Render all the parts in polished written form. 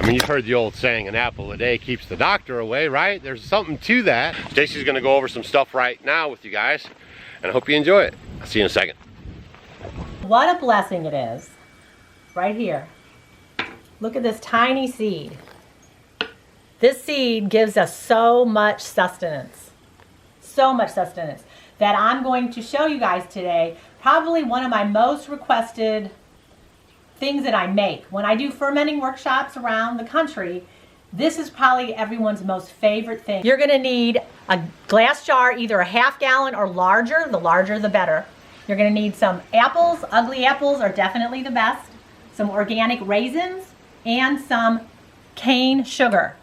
I mean, you've heard the old saying, an apple a day keeps the doctor away, right? There's something to that. Stacy's gonna go over some stuff right now with you guys, and I hope you enjoy it. I'll see you in a second. What a blessing it is, right here. Look at this tiny seed. This seed gives us so much sustenance, that I'm going to show you guys today. Probably one of my most requested things that I make. When I do fermenting workshops around the country, this is probably everyone's most favorite thing. You're gonna need a glass jar, either a ½ gallon or larger. The larger the better. You're gonna need some apples. Ugly apples are definitely the best. Some organic raisins and some cane sugar.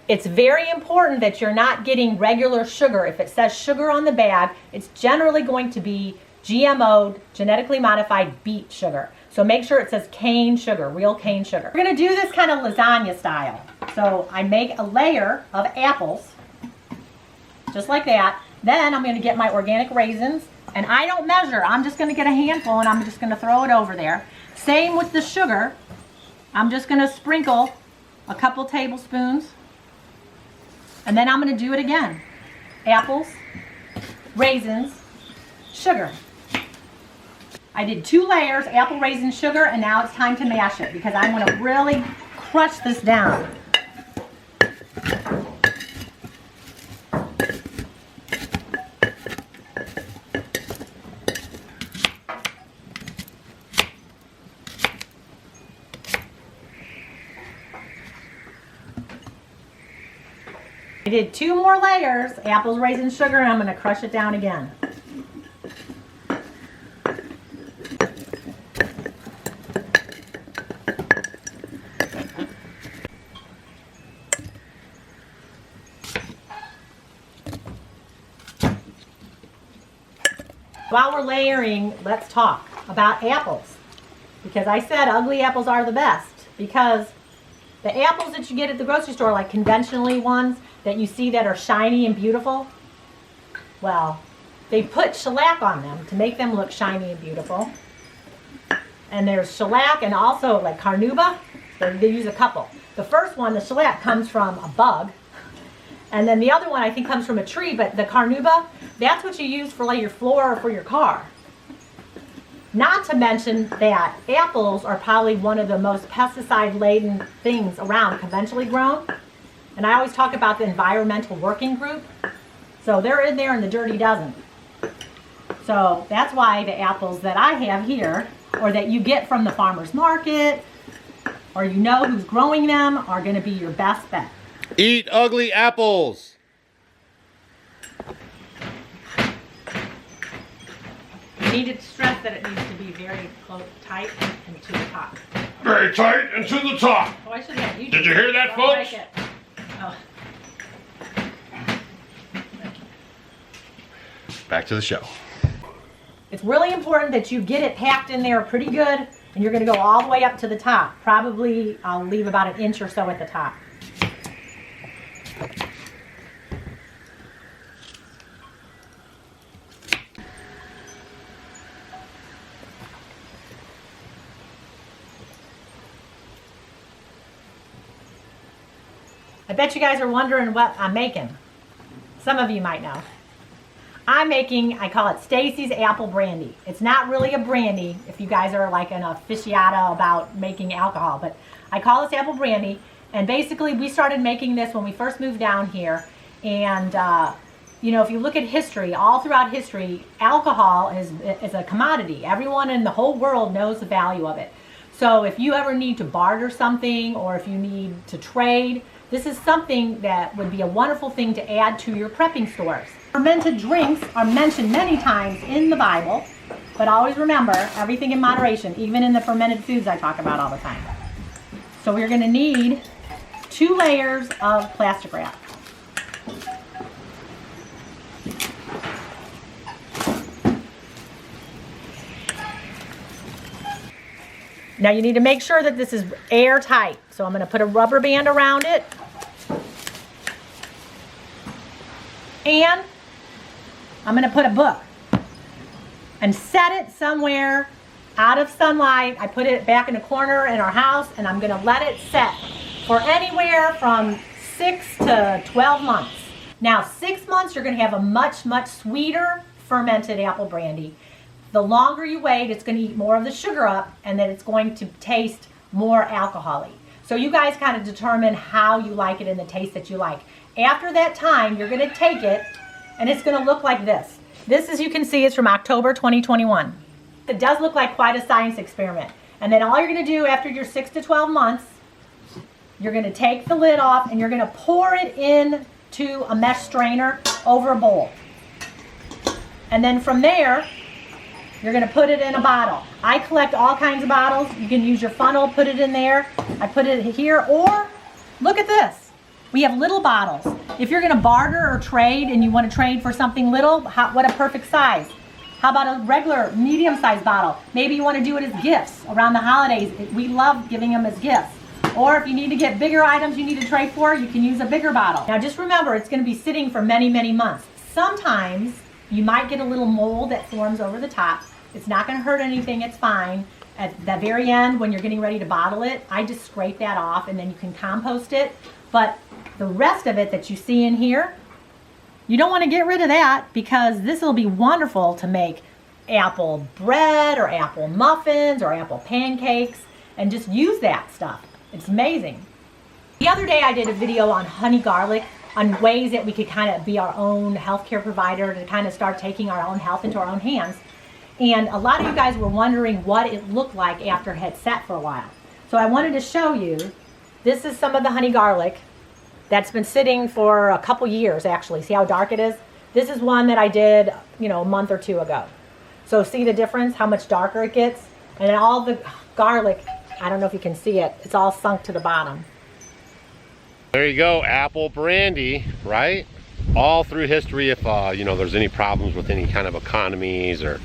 It's very important that you're not getting regular sugar. If it says sugar on the bag, it's generally going to be GMO'd, genetically modified beet sugar. So make sure it says cane sugar, real cane sugar. We're gonna do this kind of lasagna style. So I make a layer of apples, just like that. Then I'm gonna get my organic raisins, and I don't measure. I'm just gonna get a handful and I'm just gonna throw it over there. Same with the sugar. I'm just gonna sprinkle a couple tablespoons, and then I'm gonna do it again. Apples, raisins, sugar. I did 2 layers, apple, raisin, sugar, and now it's time to mash it because I'm gonna really crush this down. I did 2 more layers, apples, raisins, sugar, and I'm gonna crush it down again. While we're layering, let's talk about apples. Because I said ugly apples are the best. Because the apples that you get at the grocery store, like conventionally ones that you see that are shiny and beautiful, well, they put shellac on them to make them look shiny and beautiful. And there's shellac and also like carnauba. They use a couple. The first one, the shellac, comes from a bug. And then the other one I think comes from a tree, but the carnauba, that's what you use for like your floor or for your car. Not to mention that apples are probably one of the most pesticide-laden things around, conventionally grown. And I always talk about the environmental working group. So they're in there in the dirty dozen. So that's why the apples that I have here, or that you get from the farmer's market, or you know who's growing them, are going to be your best bet. Eat ugly apples. You need to stress that it needs to be very close, tight, and to the top. Very tight and to the top. Oh, I should have you. Did you hear that, folks? Like it. Oh. Back to the show. It's really important that you get it packed in there pretty good, and you're going to go all the way up to the top. Probably I'll leave about an inch or so at the top. I bet you guys are wondering what I'm making. Some of you might know. I'm making, I call it Stacy's Apple Brandy. It's not really a brandy if you guys are like an aficionado about making alcohol, but I call this Apple Brandy. And basically we started making this when we first moved down here. And you know, if you look at history, all throughout history, alcohol is a commodity. Everyone in the whole world knows the value of it. So if you ever need to barter something, or if you need to trade, this is something that would be a wonderful thing to add to your prepping stores. Fermented drinks are mentioned many times in the Bible, but always remember, everything in moderation, even in the fermented foods I talk about all the time. So we're gonna need 2 layers of plastic wrap. Now you need to make sure that this is airtight. So I'm gonna put a rubber band around it. And I'm gonna put a book and set it somewhere out of sunlight. I put it back in a corner in our house, and I'm gonna let it set for anywhere from 6 to 12 months. Now 6 months you're going to have a much sweeter fermented apple brandy. The longer you wait, it's going to eat more of the sugar up, and then it's going to taste more alcohol-y. So you guys kind of determine how you like it and the taste that you like. After that time, you're going to take it, and it's going to look like this. This, as you can see, is from October 2021. It does look like quite a science experiment. And then all you're going to do after your 6 to 12 months, you're going to take the lid off and you're going to pour it into a mesh strainer over a bowl. And then from there, you're going to put it in a bottle. I collect all kinds of bottles. You can use your funnel, put it in there. I put it here, or look at this. We have little bottles. If you're going to barter or trade and you want to trade for something little, what a perfect size. How about a regular medium-sized bottle? Maybe you want to do it as gifts around the holidays. We love giving them as gifts. Or if you need to get bigger items you need to trade for, you can use a bigger bottle. Now just remember, it's going to be sitting for many months. Sometimes you might get a little mold that forms over the top. It's not going to hurt anything, it's fine. At the very end, when you're getting ready to bottle it, I just scrape that off and then you can compost it. But the rest of it that you see in here, you don't want to get rid of that, because this will be wonderful to make apple bread or apple muffins or apple pancakes, and just use that stuff. It's amazing. The other day I did a video on honey garlic, on ways that we could kind of be our own healthcare provider, to kind of start taking our own health into our own hands. And a lot of you guys were wondering what it looked like after it had sat for a while. So I wanted to show you, this is some of the honey garlic that's been sitting for a couple years actually. See how dark it is? This is one that I did, a month or two ago. So see the difference, how much darker it gets? And then all the garlic, I don't know if you can see it, it's all sunk to the bottom. There you go, apple brandy, right? All through history, if there's any problems with any kind of economies, or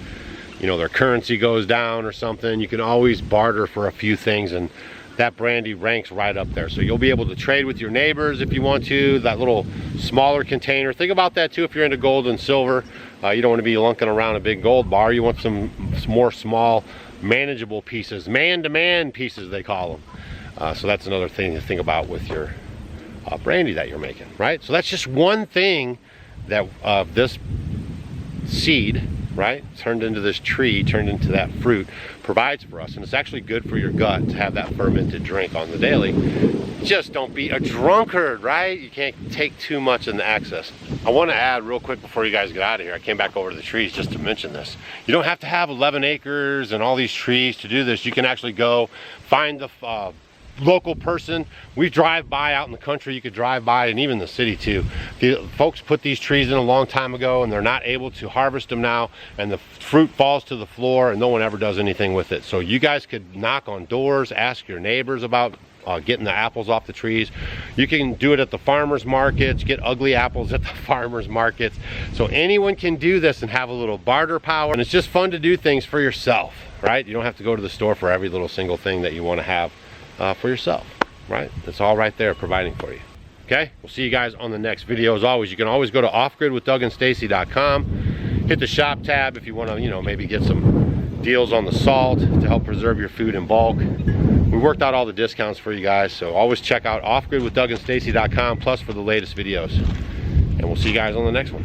their currency goes down or something, you can always barter for a few things, and that brandy ranks right up there. So you'll be able to trade with your neighbors if you want to. That little smaller container, think about that too if you're into gold and silver. You don't want to be lunking around a big gold bar. You want some more small, manageable pieces, man-to-man pieces they call them. So that's another thing to think about with your brandy that you're making, right? So that's just one thing that this seed, right, turned into this tree, turned into that fruit, provides for us. And it's actually good for your gut to have that fermented drink on the daily. Just don't be a drunkard, right? You can't take too much in the excess. I want to add real quick before you guys get out of here, I came back over to the trees just to mention this. You don't have to have 11 acres and all these trees to do this. You can actually go find the local person. We drive by out in the country, you could drive by, and even the city too. The folks put these trees in a long time ago, and they're not able to harvest them now, and the fruit falls to the floor and no one ever does anything with it. So you guys could knock on doors, ask your neighbors about getting the apples off the trees. You can do it at the farmers markets, get ugly apples at the farmers markets. So anyone can do this and have a little barter power, and it's just fun to do things for yourself, right? You don't have to go to the store for every little single thing that you want to have for yourself, right? It's all right there providing for you. Okay, we'll see you guys on the next video. As always, you can always go to offgridwithdougandstacy.com, hit the shop tab if you want to, maybe get some deals on the salt to help preserve your food in bulk. We worked out all the discounts for you guys, so always check out offgridwithdougandstacy.com plus for the latest videos. And we'll see you guys on the next one.